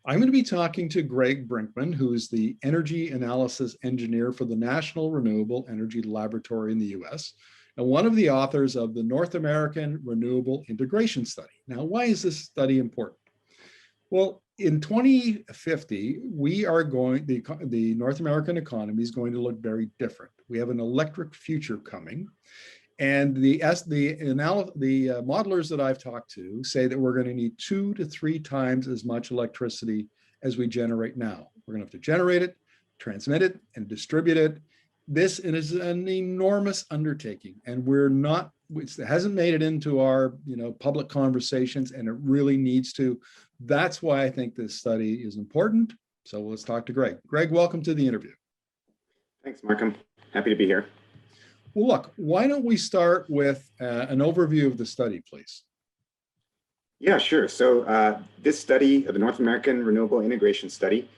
I'm going to be talking to Greg Brinkman, who is the energy analysis engineer for the National Renewable Energy Laboratory in the US, and one of the authors of the North American Renewable Integration Study. Now, why is this study important? Well, in 2050, the North American economy is going to look very different. We have an electric future coming. And the modelers that I've talked to say that we're going to need 2 to 3 times as much electricity as we generate now. We're going to have to generate it, transmit it, and distribute it. This is an enormous undertaking, and it hasn't made it into our public conversations, and it really needs to. That's why I think this study is important. So let's talk to Greg. Greg, welcome to the interview. Thanks, Markham. Happy to be here. Well, look, why don't we start with an overview of the study, please? Yeah, sure. So this study, the North American Renewable Integration Study,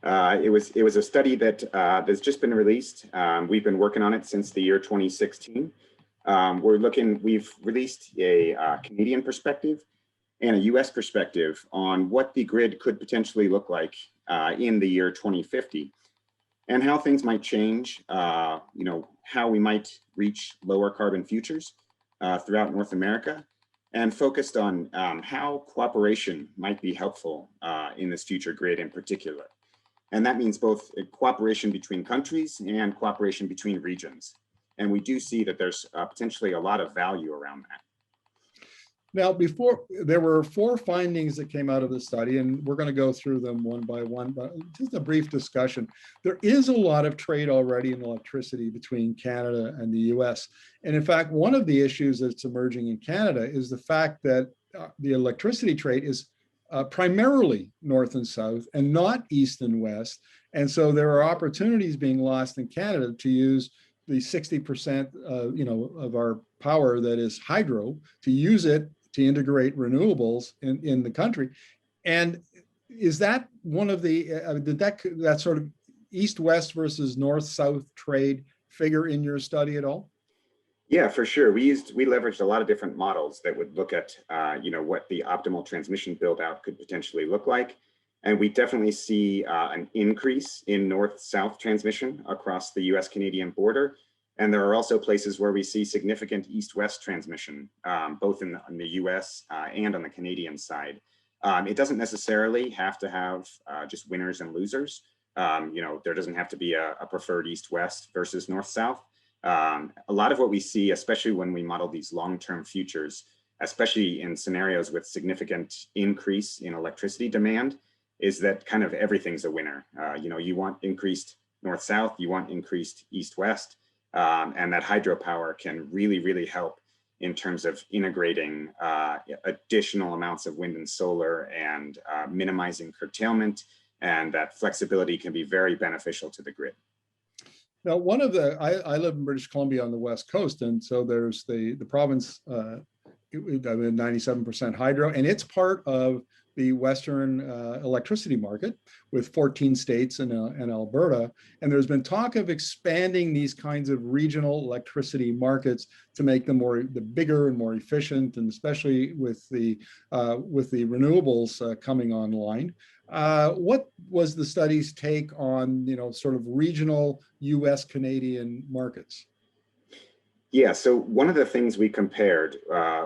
it was a study that that's just been released. We've been working on it since the year 2016. We've released a Canadian perspective and a US perspective on what the grid could potentially look like in the year 2050. And how things might change, how we might reach lower carbon futures throughout North America, and focused on how cooperation might be helpful in this future grid in particular. And that means both cooperation between countries and cooperation between regions. And we do see that there's potentially a lot of value around that. Now, there were 4 findings that came out of the study, and we're going to go through them one by one, but just a brief discussion. There is a lot of trade already in electricity between Canada and the US. And in fact, one of the issues that's emerging in Canada is the fact that the electricity trade is primarily north and south and not east and west. And so there are opportunities being lost in Canada to use the 60% of our power that is hydro, to use it to integrate renewables in the country. And is that one of the, did that sort of east-west versus north-south trade figure in your study at all? Yeah, for sure. We leveraged a lot of different models that would look at, what the optimal transmission build out could potentially look like. And we definitely see an increase in north-south transmission across the US-Canadian border. And there are also places where we see significant east-west transmission, both in the US and on the Canadian side. It doesn't necessarily have to have just winners and losers. There doesn't have to be a preferred east-west versus north-south. A lot of what we see, especially when we model these long-term futures, especially in scenarios with significant increase in electricity demand, is that kind of everything's a winner. You want increased north-south, you want increased east-west. And that hydropower can really, really help in terms of integrating additional amounts of wind and solar and minimizing curtailment. And that flexibility can be very beneficial to the grid. Now, I live in British Columbia on the West Coast, and so there's the province, 97% hydro, and it's part of the Western electricity market with 14 states and Alberta. And there's been talk of expanding these kinds of regional electricity markets to make them the bigger and more efficient, and especially with the renewables coming online. What was the study's take on sort of regional US-Canadian markets? Yeah, so one of the things we compared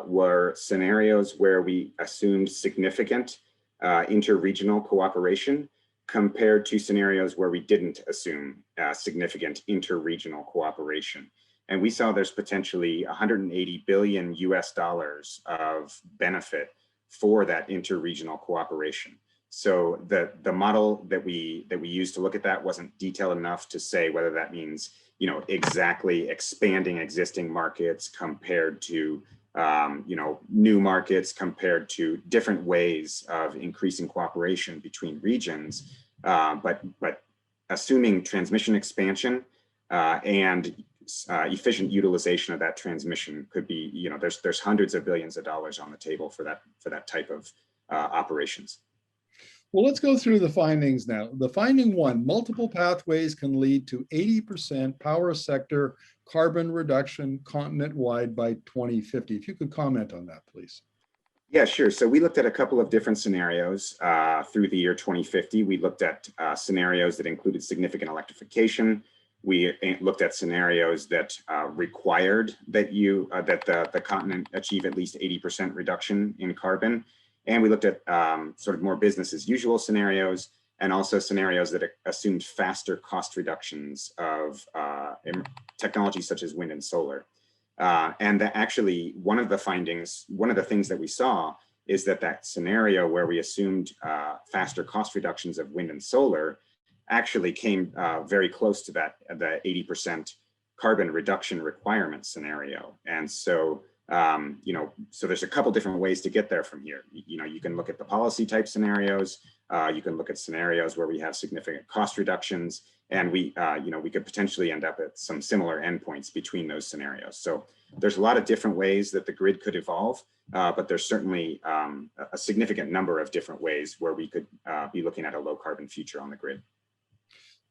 were scenarios where we assumed significant interregional cooperation compared to scenarios where we didn't assume significant interregional cooperation. And we saw there's potentially 180 billion US dollars of benefit for that interregional cooperation. So the model that we used to look at that wasn't detailed enough to say whether that means exactly expanding existing markets compared to new markets, compared to different ways of increasing cooperation between regions. But assuming transmission expansion and efficient utilization of that transmission could be, there's hundreds of billions of dollars on the table for that type of operations. Well, let's go through the findings now. The finding 1, multiple pathways can lead to 80% power sector carbon reduction continent-wide by 2050. If you could comment on that, please. Yeah, sure. So we looked at a couple of different scenarios through the year 2050. We looked at scenarios that included significant electrification. We looked at scenarios that required that the continent achieve at least 80% reduction in carbon. And we looked at sort of more business as usual scenarios, and also scenarios that assumed faster cost reductions of technologies such as wind and solar. And that actually, one of the things that we saw is that scenario where we assumed faster cost reductions of wind and solar actually came very close to the 80% carbon reduction requirement scenario. And so, so there's a couple different ways to get there from here. You can look at the policy type scenarios. You can look at scenarios where we have significant cost reductions, and we could potentially end up at some similar endpoints between those scenarios. So there's a lot of different ways that the grid could evolve, but there's certainly a significant number of different ways where we could be looking at a low carbon future on the grid.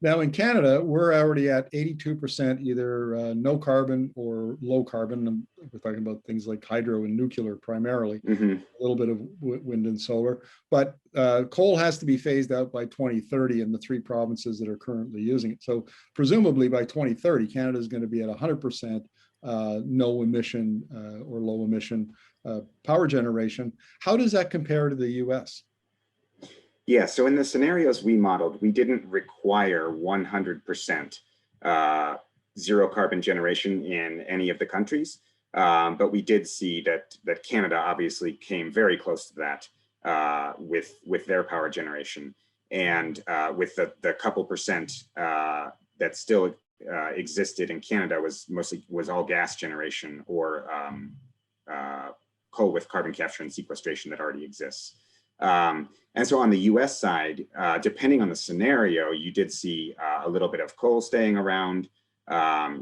Now in Canada, we're already at 82% either no carbon or low carbon. And we're talking about things like hydro and nuclear primarily, a little bit of wind and solar. But coal has to be phased out by 2030 in the 3 provinces that are currently using it. So presumably by 2030, Canada is going to be at 100% no emission or low emission power generation. How does that compare to the US? Yeah, so in the scenarios we modeled, we didn't require 100% zero carbon generation in any of the countries, but we did see that Canada obviously came very close to that with their power generation, and with the couple percent that still existed in Canada was all gas generation or coal with carbon capture and sequestration that already exists. And so on the US side, depending on the scenario, you did see a little bit of coal staying around.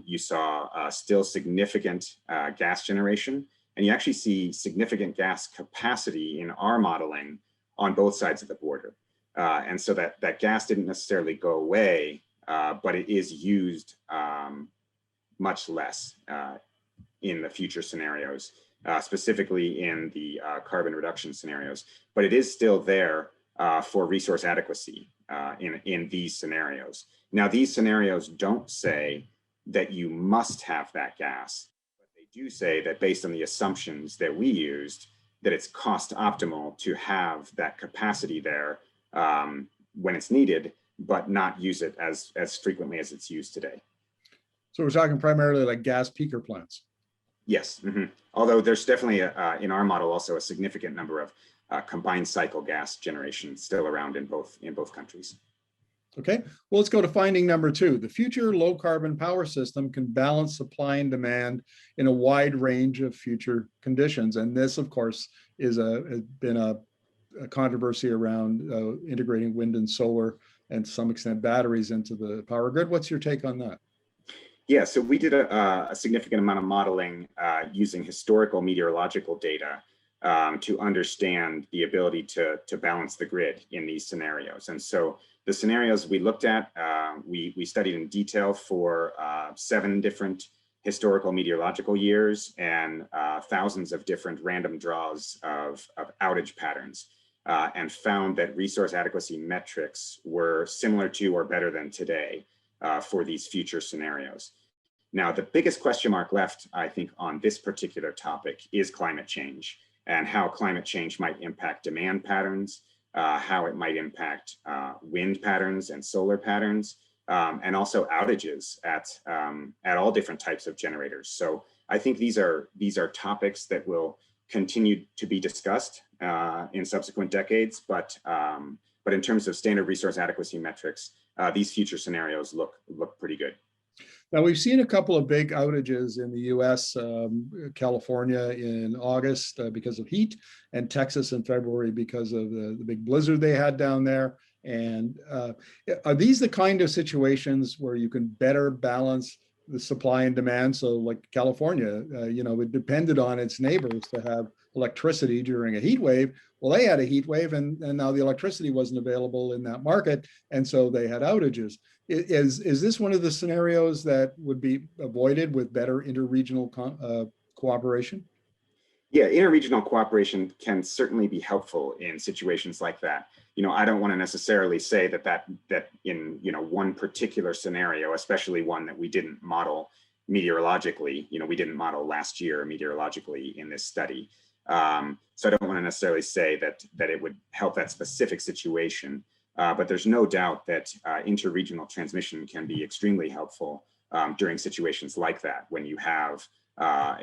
You saw still significant gas generation, and you actually see significant gas capacity in our modeling on both sides of the border. And so that gas didn't necessarily go away, but it is used much less in the future scenarios. Specifically in the carbon reduction scenarios, but it is still there for resource adequacy in these scenarios. Now, these scenarios don't say that you must have that gas, but they do say that based on the assumptions that we used, that it's cost optimal to have that capacity there when it's needed, but not use it as frequently as it's used today. So we're talking primarily like gas peaker plants. Yes, although there's definitely in our model also a significant number of combined cycle gas generation still around in both countries. Okay, well, let's go to finding number 2. The future low carbon power system can balance supply and demand in a wide range of future conditions. And this, of course, has been a controversy around integrating wind and solar and to some extent batteries into the power grid. What's your take on that? Yeah, so we did a significant amount of modeling using historical meteorological data to understand the ability to balance the grid in these scenarios. And so the scenarios we looked at, we studied in detail for 7 different historical meteorological years and thousands of different random draws of outage patterns, and found that resource adequacy metrics were similar to or better than today for these future scenarios. Now, the biggest question mark left, I think, on this particular topic is climate change and how climate change might impact demand patterns, how it might impact wind patterns and solar patterns, and also outages at all different types of generators. So I think these are topics that will continue to be discussed in subsequent decades, but in terms of standard resource adequacy metrics, these future scenarios look pretty good. Now, we've seen a couple of big outages in the US, California in August because of heat, and Texas in February because of the big blizzard they had down there. And are these the kind of situations where you can better balance the supply and demand? So like California, it depended on its neighbors to have electricity during a heat wave. Well, they had a heat wave and now the electricity wasn't available in that market. And so they had outages. Is this one of the scenarios that would be avoided with better interregional cooperation? Yeah, interregional cooperation can certainly be helpful in situations like that. I don't want to necessarily say that in one particular scenario, especially one that we didn't model meteorologically, we didn't model last year meteorologically in this study. So I don't want to necessarily say that it would help that specific situation, but there's no doubt that interregional transmission can be extremely helpful during situations like that when you have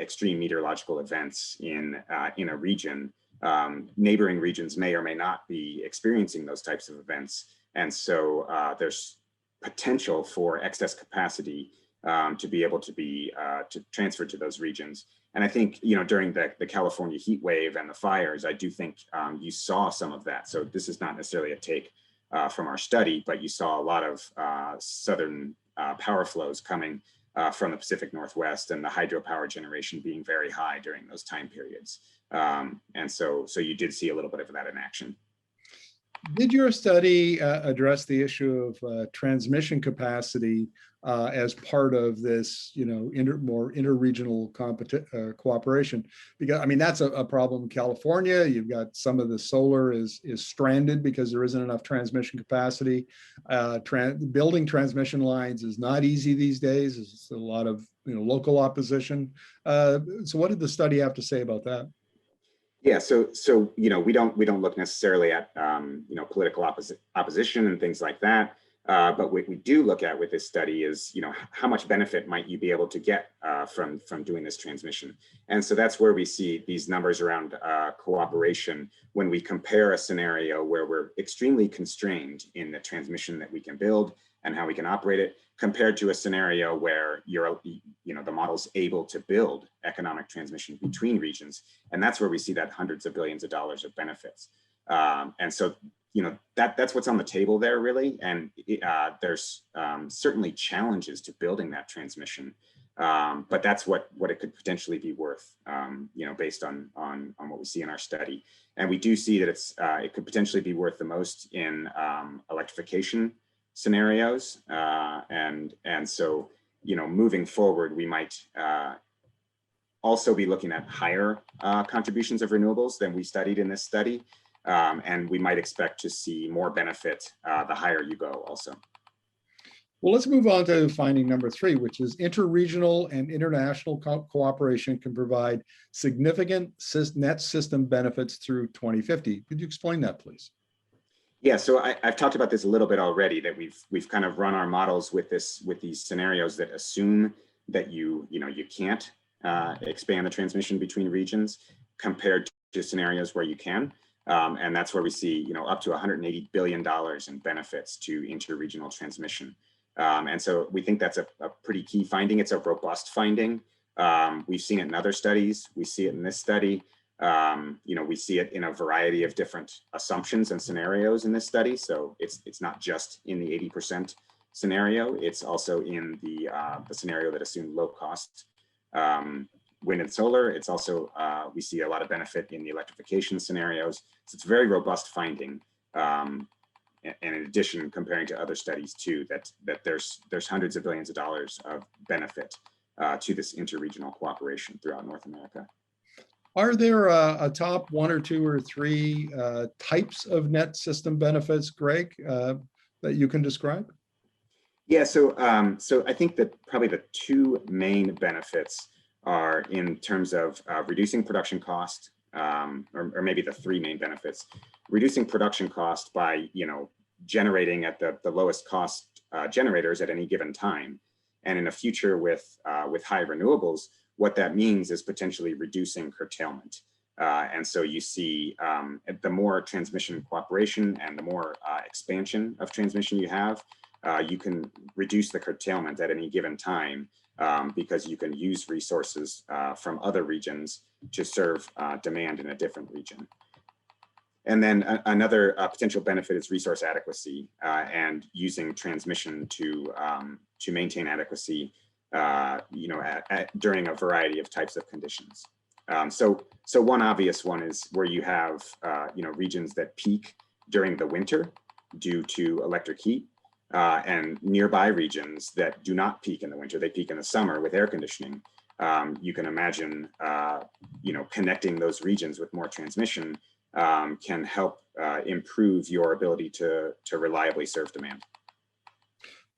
extreme meteorological events in a region. Neighboring regions may or may not be experiencing those types of events. And so there's potential for excess capacity to be able to be to transfer to those regions. And I think, during the California heat wave and the fires, I do think you saw some of that. So this is not necessarily a take from our study, but you saw a lot of southern power flows coming from the Pacific Northwest, and the hydropower generation being very high during those time periods. And so you did see a little bit of that in action. Did your study address the issue of transmission capacity as part of this, more interregional cooperation? Because I mean, that's a problem in California. You've got some of the solar is stranded because there isn't enough transmission capacity. Building transmission lines is not easy these days. There's a lot of local opposition. So what did the study have to say about that? Yeah, so we don't look necessarily at political opposition and things like that, but what we do look at with this study is how much benefit might you be able to get from doing this transmission, and so that's where we see these numbers around cooperation when we compare a scenario where we're extremely constrained in the transmission that we can build and how we can operate it, compared to a scenario where the model's able to build economic transmission between regions. And that's where we see that hundreds of billions of dollars of benefits. And so, that's what's on the table there, really. And there's certainly challenges to building that transmission. But that's what it could potentially be worth, based on what we see in our study. And we do see that it could potentially be worth the most in electrification scenarios, and so moving forward, we might also be looking at higher contributions of renewables than we studied in this study, and we might expect to see more benefit the higher you go also. Well, let's move on to finding number 3, which is interregional and international cooperation can provide significant net system benefits through 2050. Could you explain that, please? Yeah, so I've talked about this a little bit already, that we've kind of run our models with these scenarios that assume that you can't expand the transmission between regions, compared to scenarios where you can, and that's where we see up to $180 billion in benefits to interregional transmission, and so we think that's a pretty key finding. It's a robust finding. We've seen it in other studies. We see it in this study. We see it in a variety of different assumptions and scenarios in this study. So it's not just in the 80% scenario. It's also in the scenario that assumed low cost wind and solar. It's also, we see a lot of benefit in the electrification scenarios. So it's a very robust finding. And in addition, comparing to other studies too, that there's hundreds of billions of dollars of benefit to this interregional cooperation throughout North America. Are there a top 1 or 2 or 3 types of net system benefits, Greg, that you can describe? Yeah, so I think that probably the 2 main benefits are in terms of reducing production cost, or maybe the 3 main benefits. Reducing production cost by generating at the lowest cost generators at any given time, and in a future with high renewables, what that means is potentially reducing curtailment. And so you see the more transmission cooperation and the more expansion of transmission you have, you can reduce the curtailment at any given time, because you can use resources from other regions to serve demand in a different region. And then another potential benefit is resource adequacy, and using transmission to maintain adequacy during a variety of types of conditions. So one obvious one is where you have regions that peak during the winter due to electric heat, and nearby regions that do not peak in the winter, they peak in the summer with air conditioning. you can imagine, connecting those regions with more transmission can help improve your ability to reliably serve demand.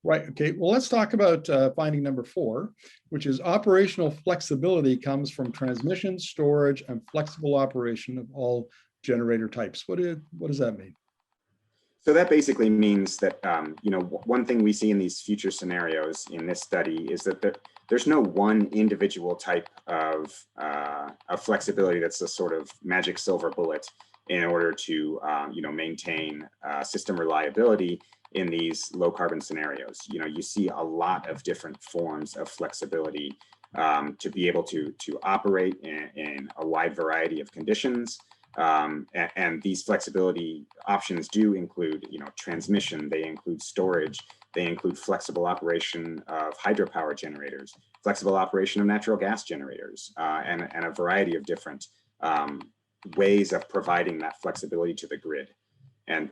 Right. Okay. Well, let's talk about finding number 4, which is operational flexibility comes from transmission, storage, and flexible operation of all generator types. What does that mean? So that basically means that, one thing we see in these future scenarios in this study is that there's no one individual type of flexibility that's a sort of magic silver bullet in order to, maintain system reliability in these low carbon scenarios. You see a lot of different forms of flexibility to be able to operate in a wide variety of conditions. And these flexibility options do include, transmission, they include storage, they include flexible operation of hydropower generators, flexible operation of natural gas generators, and a variety of different ways of providing that flexibility to the grid and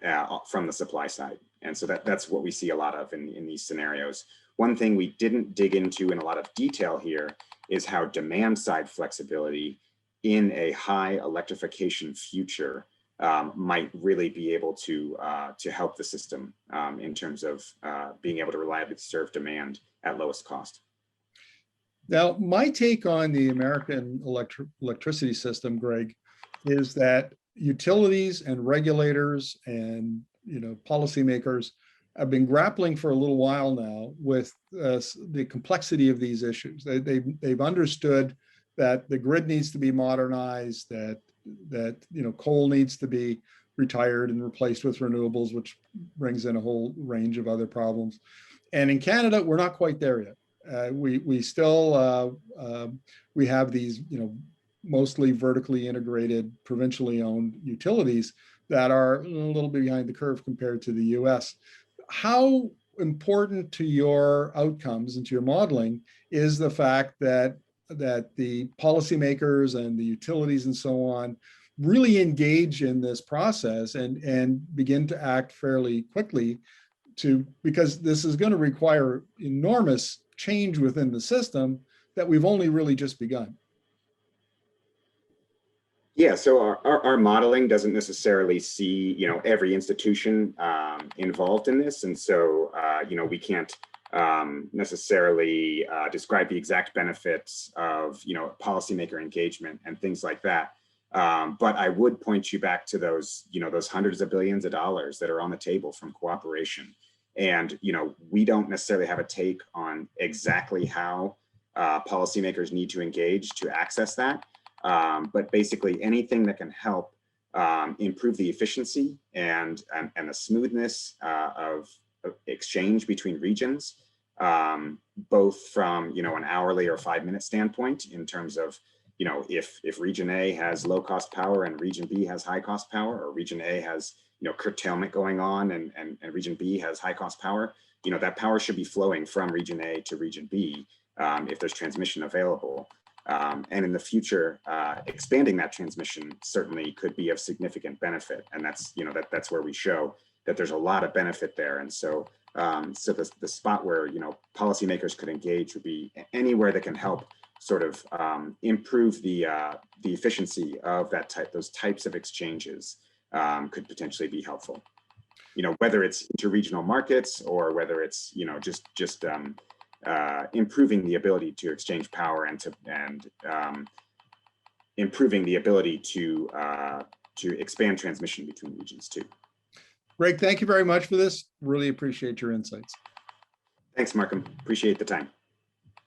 from the supply side. And so that's what we see a lot of in these scenarios. One thing we didn't dig into in a lot of detail here is how demand side flexibility in a high electrification future might really be able to help the system in terms of being able to reliably serve demand at lowest cost. Now, my take on the American electricity system, Greg, is that utilities and regulators and policymakers have been grappling for a little while now with the complexity of these issues. They've understood that the grid needs to be modernized, that coal needs to be retired and replaced with renewables, which brings in a whole range of other problems. And in Canada, we're not quite there yet. We still we have these mostly vertically integrated, provincially owned utilities that are a little bit behind the curve compared to the US. How important to your outcomes and to your modeling is the fact that the policymakers and the utilities and so on really engage in this process and begin to act fairly quickly because this is going to require enormous change within the system that we've only really just begun. Yeah, so our modeling doesn't necessarily see every institution involved in this, and so we can't necessarily describe the exact benefits of policymaker engagement and things like that. But I would point you back to those those hundreds of billions of dollars that are on the table from cooperation, and we don't necessarily have a take on exactly how policymakers need to engage to access that. But basically anything that can help improve the efficiency and the smoothness of exchange between regions, both from an hourly or 5-minute standpoint in terms of if region A has low cost power and region B has high cost power, or region A has curtailment going on and region B has high cost power, that power should be flowing from region A to region B if there's transmission available. And in the future, expanding that transmission certainly could be of significant benefit, and that's where we show that there's a lot of benefit there. And so, the spot where policymakers could engage would be anywhere that can help sort of improve the efficiency of those types of exchanges could potentially be helpful. Whether it's interregional markets or whether it's just improving the ability to exchange power and improving the ability to expand transmission between regions too. Greg, thank you very much for this. Really appreciate your insights. Thanks, Markham. Appreciate the time.